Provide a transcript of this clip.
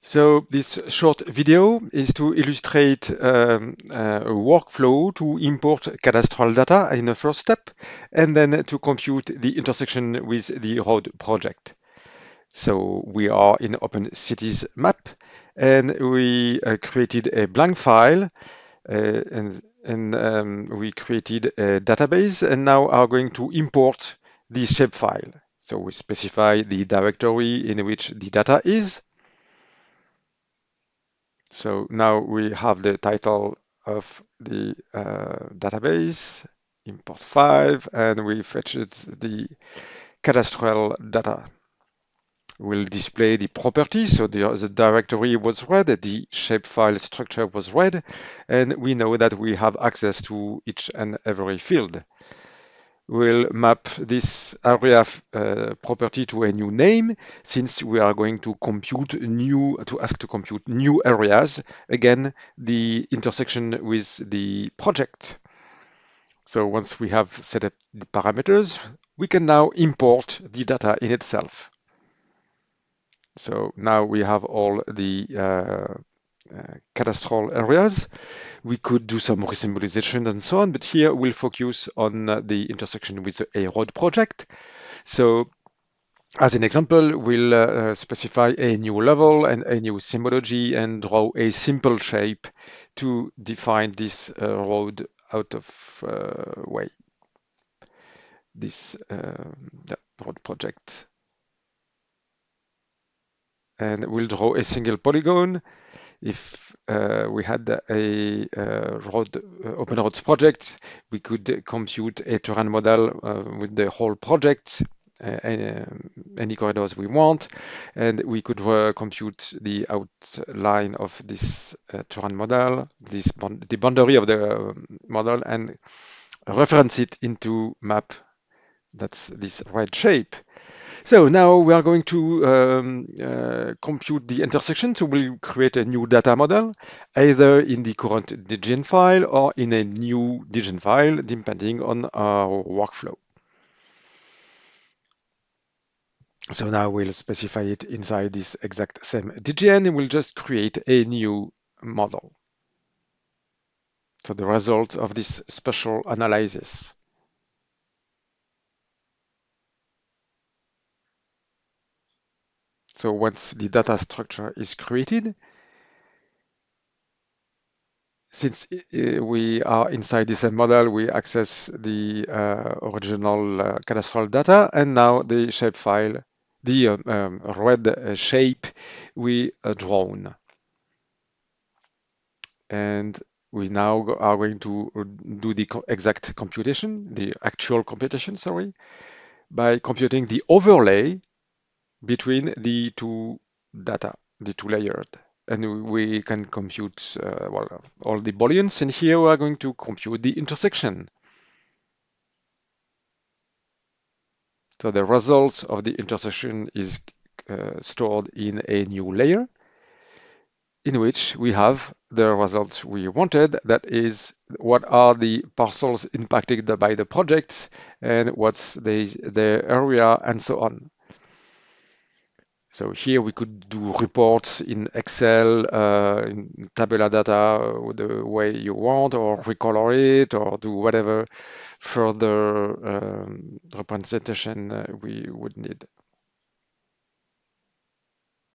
So this short video is to illustrate a workflow to import cadastral data in the first step, and then to compute the intersection with the road project. So we are in OpenCities Map, and we created a blank file, and we created a database, and now are going to import the shapefile. So we specify the directory in which the data is. So now we have the title of the database, import 5, and we fetched the cadastral data. We'll display the properties, so the directory was read, the shapefile structure was read, and we know that we have access to each and every field. We'll map this area property to a new name, since we are going to ask to compute new areas. Again, the intersection with the project. So once we have set up the parameters, we can now import the data in itself. So now we have all the cadastral areas. We could do some resymbolization and so on, but here we'll focus on the intersection with a road project. So as an example, we'll specify a new level and a new symbology and draw a simple shape to define this road out of way. This road project. And we'll draw a single polygon. If we had a open roads project, we could compute a terrain model with the whole project, any corridors we want, and we could compute the outline of this terrain model, the boundary of the model, and reference it into map. That's this red shape. So now we are going to compute the intersection. So we'll create a new data model, either in the current DGN file or in a new DGN file, depending on our workflow. So now we'll specify it inside this exact same DGN, and we'll just create a new model. So the result of this special analysis. So once the data structure is created, since we are inside the same model, we access the original cadastral data, and now the shapefile, the red shape we drawn. And we now are going to do the exact computation, the actual computation, sorry, by computing the overlay between the two data, the two layers. And we can compute well, all the booleans, and here we are going to compute the intersection. So the result of the intersection is stored in a new layer, in which we have the results we wanted. That is, what are the parcels impacted by the project, and what's the area, and so on. So here we could do reports in Excel, in tabular data, the way you want, or recolor it, or do whatever further representation we would need.